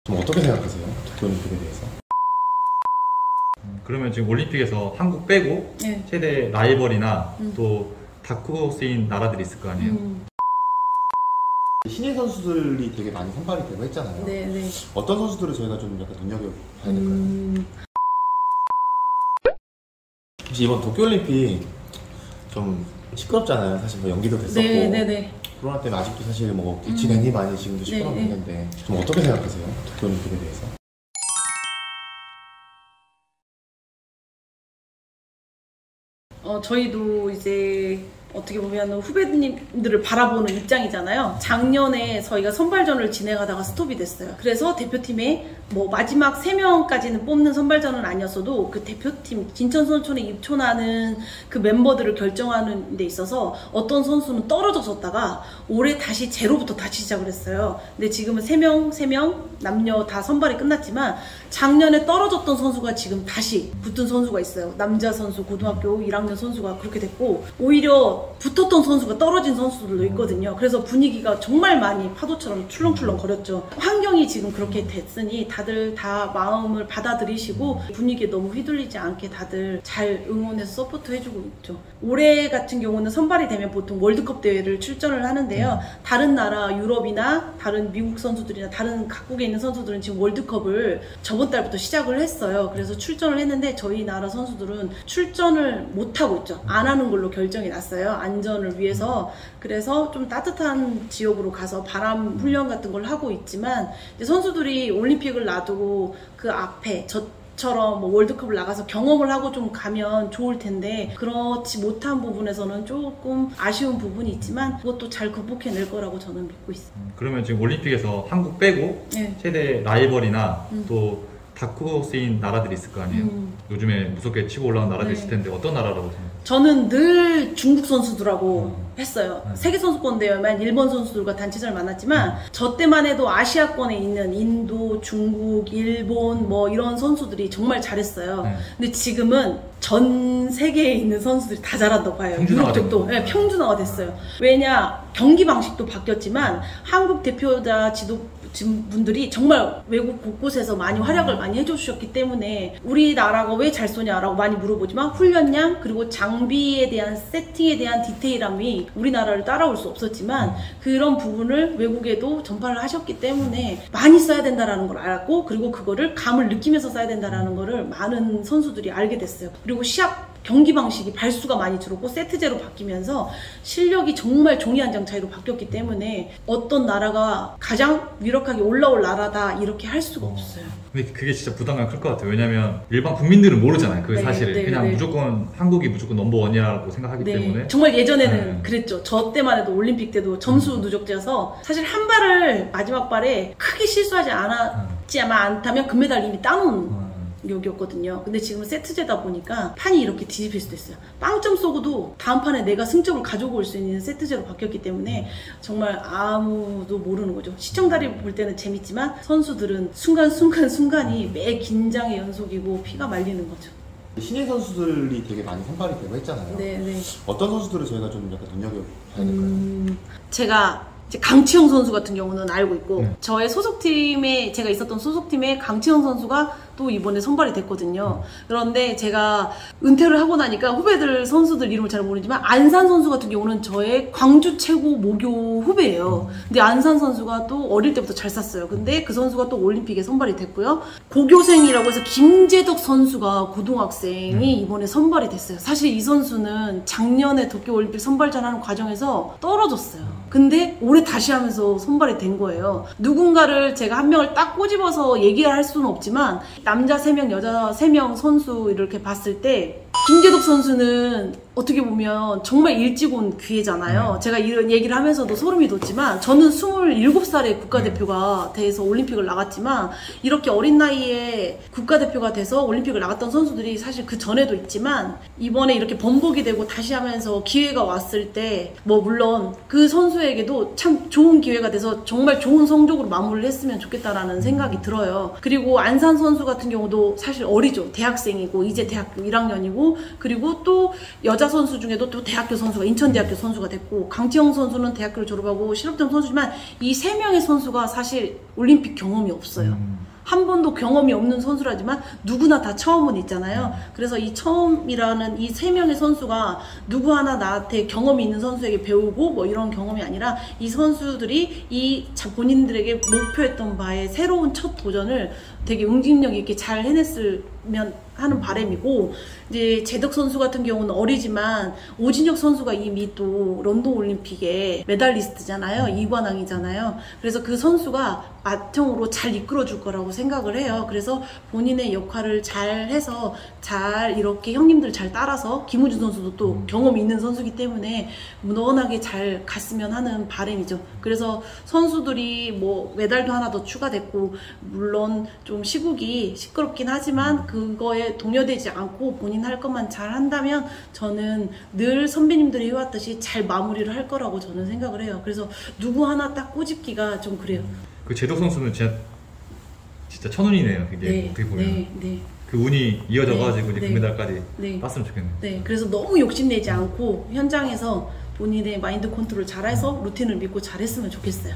좀 어떻게 생각하세요? 도쿄올림픽에 대해서? 그러면 지금 올림픽에서 한국 빼고 네. 최대 라이벌이나 또 다크호스인 나라들이 있을 거 아니에요? 신인 선수들이 되게 많이 선발이 되고 했잖아요. 네. 어떤 선수들을 저희가 좀 약간 눈여겨봐야 될까요? 혹시 이번 도쿄올림픽 좀 시끄럽잖아요. 사실 뭐 연기도 됐었고 네. 코로나 때문에 아직도 사실 뭐 빛이 굉장히 많이 지금도 시끄럽고 있는데 좀 어떻게 생각하세요? 도쿄올림픽에 대해서? 저희도 이제 어떻게 보면 후배님들을 바라보는 입장이잖아요. 작년에 저희가 선발전을 진행하다가 스톱이 됐어요. 그래서 대표팀에 뭐 마지막 3명까지는 뽑는 선발전은 아니었어도 그 대표팀 진천선수촌에 입촌하는 그 멤버들을 결정하는 데 있어서 어떤 선수는 떨어졌었다가 올해 다시 제로부터 다시 시작을 했어요. 근데 지금은 3명 남녀 다 선발이 끝났지만 작년에 떨어졌던 선수가 지금 다시 붙은 선수가 있어요. 남자 선수 고등학교 1학년 선수가 그렇게 됐고 오히려 붙었던 선수가 떨어진 선수들도 있거든요. 그래서 분위기가 정말 많이 파도처럼 출렁출렁 거렸죠. 환경이 지금 그렇게 됐으니 다들 다 마음을 받아들이시고 분위기에 너무 휘둘리지 않게 다들 잘 응원해서 서포트 해주고 있죠. 올해 같은 경우는 선발이 되면 보통 월드컵 대회를 출전을 하는데요. 다른 나라 유럽이나 다른 미국 선수들이나 다른 각국에 있는 선수들은 지금 월드컵을 저번 달부터 시작을 했어요. 그래서 출전을 했는데 저희 나라 선수들은 출전을 못하고 있죠. 안 하는 걸로 결정이 났어요. 안전을 위해서. 그래서 좀 따뜻한 지역으로 가서 바람 훈련 같은 걸 하고 있지만 이제 선수들이 올림픽을 놔두고 그 앞에 처럼 뭐 월드컵을 나가서 경험을 하고 좀 가면 좋을 텐데 그렇지 못한 부분에서는 조금 아쉬운 부분이 있지만 그것도 잘 극복해낼 거라고 저는 믿고 있어요. 그러면 지금 올림픽에서 한국 빼고 최대 라이벌이나 또 다크호스인 나라들이 있을 거 아니에요? 요즘에 무섭게 치고 올라온 나라들이 있을 텐데 어떤 나라라고 생각해요? 저는 늘 중국 선수들하고 했어요. 세계선수권 대회만 일본 선수들과 단체전을 만났지만 저 때만 해도 아시아권에 있는 인도, 중국, 일본 뭐 이런 선수들이 정말 잘했어요. 근데 지금은 전 세계에 있는 선수들이 다 잘한다고 봐요. 유럽 쪽도 평준화가 됐어요. 왜냐? 경기 방식도 바뀌었지만 한국 대표자 분들이 정말 외국 곳곳에서 많이 활약을 많이 해주셨기 때문에 우리나라가 왜 잘 쏘냐라고 많이 물어보지만 훈련량 그리고 장비에 대한 세팅에 대한 디테일함이 우리나라를 따라올 수 없었지만 그런 부분을 외국에도 전파를 하셨기 때문에 많이 써야 된다라는 걸 알았고 그리고 그거를 감을 느끼면서 써야 된다라는 거를 많은 선수들이 알게 됐어요. 그리고 시합 경기 방식이 발수가 많이 줄었고 세트제로 바뀌면서 실력이 정말 종이 한 장 차이로 바뀌었기 때문에 어떤 나라가 가장 유력하게 올라올 나라다 이렇게 할 수가 없어요. 근데 그게 진짜 부담감이 클 것 같아요. 왜냐면 일반 국민들은 모르잖아요. 그 사실을. 그냥 무조건 한국이 무조건 넘버원이라고 생각하기 때문에. 정말 예전에는 그랬죠. 저 때만 해도 올림픽 때도 점수 누적제여서 사실 한 발을 마지막 발에 크게 실수하지 않다면 금메달 이미 따놓은 격이었거든요. 근데 지금은 세트제다 보니까 판이 이렇게 뒤집힐 수도 있어요. 빵점 쏘고도 다음 판에 내가 승점을 가지고 올 수 있는 세트제로 바뀌었기 때문에 정말 아무도 모르는 거죠. 시청자들이 볼 때는 재밌지만 선수들은 순간순간이 매 긴장의 연속이고 피가 말리는 거죠. 신인 선수들이 되게 많이 선발이 되고 했잖아요. 어떤 선수들을 저희가 좀 약간 눈여겨봐야 될까요? 제가 강치영 선수 같은 경우는 알고 있고 저의 소속팀에 제가 있었던 소속팀에 강치영 선수가 또 이번에 선발이 됐거든요. 그런데 제가 은퇴를 하고 나니까 후배들 선수들 이름을 잘 모르지만 안산 선수 같은 경우는 저의 광주 최고 모교 후배예요. 근데 안산 선수가 또 어릴 때부터 잘 쐈어요. 근데 그 선수가 또 올림픽에 선발이 됐고요. 고교생이라고 해서 김재덕 선수가 고등학생이 이번에 선발이 됐어요. 사실 이 선수는 작년에 도쿄올림픽 선발전 하는 과정에서 떨어졌어요. 근데 올해 다시 하면서 선발이 된 거예요. 누군가를 제가 한 명을 딱 꼬집어서 얘기할 수는 없지만 남자 3명, 여자 3명 선수 이렇게 봤을 때 김재덕 선수는 어떻게 보면 정말 일찍 온 기회잖아요. 제가 이런 얘기를 하면서도 소름이 돋지만 저는 27살에 국가대표가 돼서 올림픽을 나갔지만 이렇게 어린 나이에 국가대표가 돼서 올림픽을 나갔던 선수들이 사실 그 전에도 있지만 이번에 이렇게 번복이 되고 다시 하면서 기회가 왔을 때 뭐 물론 그 선수에게도 참 좋은 기회가 돼서 정말 좋은 성적으로 마무리를 했으면 좋겠다라는 생각이 들어요. 그리고 안산 선수 같은 경우도 사실 어리죠. 대학생이고 이제 대학교 1학년이고 그리고 또 여자 선수 중에도 또 대학교 선수가 인천대학교 선수가 됐고 강치영 선수는 대학교를 졸업하고 실업전 선수지만 이 3명의 선수가 사실 올림픽 경험이 없어요. 한 번도 경험이 없는 선수라지만 누구나 다 처음은 있잖아요. 그래서 이 처음이라는 이 3명의 선수가 누구 하나 나한테 경험이 있는 선수에게 배우고 뭐 이런 경험이 아니라 이 선수들이 이 본인들에게 목표했던 바에 새로운 첫 도전을 되게 응집력 있게 잘 해냈으면 하는 바람이고 이제 재덕 선수 같은 경우는 어리지만 오진혁 선수가 이미 또 런던 올림픽에 메달리스트잖아요. 2관왕이잖아요. 그래서 그 선수가 맏형으로 잘 이끌어줄 거라고 생각을 해요. 그래서 본인의 역할을 잘 해서 잘 이렇게 형님들 잘 따라서 김우준 선수도 또 경험이 있는 선수이기 때문에 무난하게 잘 갔으면 하는 바람이죠. 그래서 선수들이 뭐 메달도 하나 더 추가됐고 물론 좀 시국이 시끄럽긴 하지만 그거에 동요되지 않고 본인 할 것만 잘 한다면 저는 늘 선배님들이 해왔듯이 잘 마무리를 할 거라고 저는 생각을 해요. 그래서 누구 하나 딱 꼬집기가 좀 그래요. 그 재덕 선수는 진짜 천운이네요. 그게 네, 어떻게 보면. 네. 그 운이 이어져가지고 이제 금메달까지 땄으면 좋겠네요. 네, 그래서 너무 욕심내지 않고 현장에서 본인의 마인드 컨트롤 잘해서 루틴을 믿고 잘했으면 좋겠어요.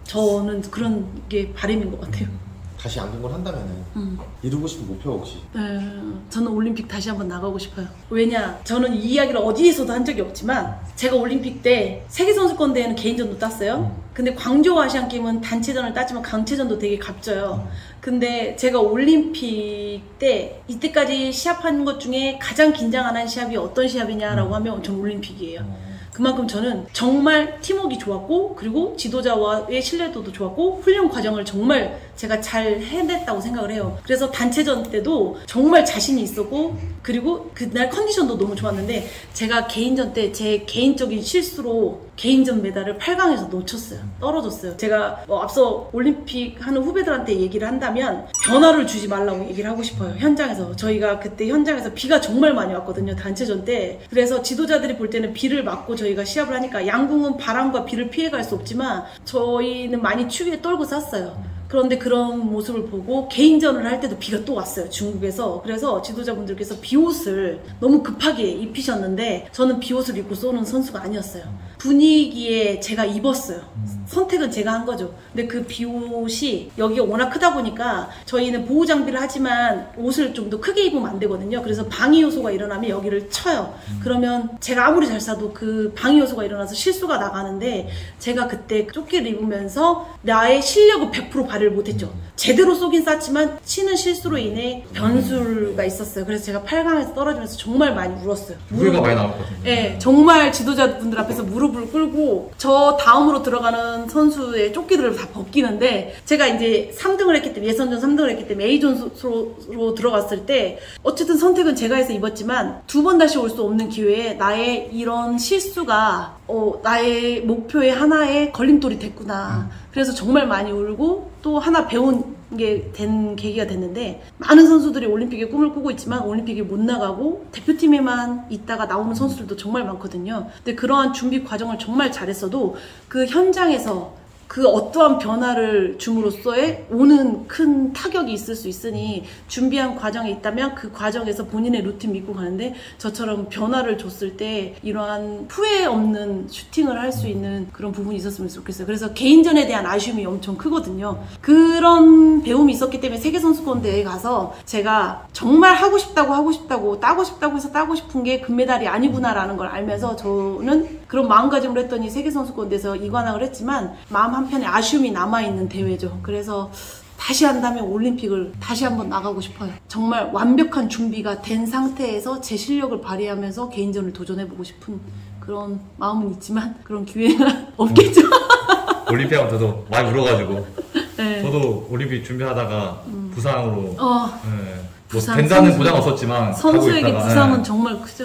저는 그런 게 바람인 것 같아요. 다시 안경을 한다면은 이루고 싶은 목표 혹시? 저는 올림픽 다시 한번 나가고 싶어요. 왜냐, 저는 이 이야기를 어디에서도 한 적이 없지만 제가 올림픽 때 세계선수권대회는 개인전도 땄어요. 근데 광저우 아시안게임은 단체전을 땄지만 강체전도 되게 값져요. 근데 제가 올림픽 때 이때까지 시합한 것 중에 가장 긴장 안 한 시합이 어떤 시합이냐라고 하면 전 올림픽이에요. 그만큼 저는 정말 팀워크가 좋았고 그리고 지도자와의 신뢰도도 좋았고 훈련 과정을 정말 제가 잘 해냈다고 생각을 해요. 그래서 단체전 때도 정말 자신이 있었고 그리고 그날 컨디션도 너무 좋았는데 제가 개인전 때 제 개인적인 실수로 개인전 메달을 8강에서 놓쳤어요. 떨어졌어요. 제가 앞서 올림픽 하는 후배들한테 얘기를 한다면 변화를 주지 말라고 얘기를 하고 싶어요. 현장에서. 저희가 그때 현장에서 비가 정말 많이 왔거든요. 단체전 때. 그래서 지도자들이 볼 때는 비를 맞고 저희가 시합을 하니까 양궁은 바람과 비를 피해갈 수 없지만 저희는 많이 추위에 떨고 쌌어요. 그런데 그런 모습을 보고 개인전을 할 때도 비가 또 왔어요. 중국에서. 그래서 지도자분들께서 비옷을 너무 급하게 입히셨는데 저는 비옷을 입고 쏘는 선수가 아니었어요. 분위기에 제가 입었어요. 선택은 제가 한 거죠. 근데 그 비옷이 여기가 워낙 크다 보니까 저희는 보호 장비를 하지만 옷을 좀 더 크게 입으면 안 되거든요. 그래서 방위 요소가 일어나면 여기를 쳐요. 그러면 제가 아무리 잘 쏴도 그 방위 요소가 일어나서 실수가 나가는데 제가 그때 조끼를 입으면서 나의 실력을 100% 발휘를 못했죠. 제대로 쏘긴 쐈지만 치는 실수로 인해 변수가 있었어요. 그래서 제가 8강에서 떨어지면서 정말 많이 울었어요. 후회가 많이 나올 것 같은데. 네, 정말 지도자분들 앞에서 무릎을 꿇고 저 다음으로 들어가는 선수의 조끼들을 다 벗기는데 제가 이제 3등을 했기 때문에 예선전 3등을 했기 때문에 A존으로 들어갔을 때 어쨌든 선택은 제가 해서 입었지만 두 번 다시 올 수 없는 기회에 나의 이런 실수가 나의 목표의 하나의 걸림돌이 됐구나. 그래서 정말 많이 울고 또 하나 배운 게 된 계기가 됐는데 많은 선수들이 올림픽에 꿈을 꾸고 있지만 올림픽에 못 나가고 대표팀에만 있다가 나오는 선수들도 정말 많거든요. 근데 그러한 준비 과정을 정말 잘했어도 그 현장에서 그 어떠한 변화를 줌으로써의 오는 큰 타격이 있을 수 있으니 준비한 과정에 있다면 그 과정에서 본인의 루틴 믿고 가는데 저처럼 변화를 줬을 때 이러한 후회 없는 슈팅을 할 수 있는 그런 부분이 있었으면 좋겠어요. 그래서 개인전에 대한 아쉬움이 엄청 크거든요. 그런 배움이 있었기 때문에 세계선수권대회에 가서 제가 정말 하고 싶다고 따고 싶다고 해서 따고 싶은 게 금메달이 아니구나라는 걸 알면서 저는 그런 마음가짐을 했더니 세계선수권대회에서 2관왕을 했지만 마음 한편에 아쉬움이 남아있는 대회죠. 그래서 다시 한다면 올림픽을 다시 한번 나가고 싶어요. 정말 완벽한 준비가 된 상태에서 제 실력을 발휘하면서 개인전을 도전해보고 싶은 그런 마음은 있지만 그런 기회가 없겠죠. 올림픽 하면 저도 많이 울어가지고 네. 저도 올림픽 준비하다가 부상으로 뭐 된다는 보장 없었지만 선수에게 부상은 정말 크죠.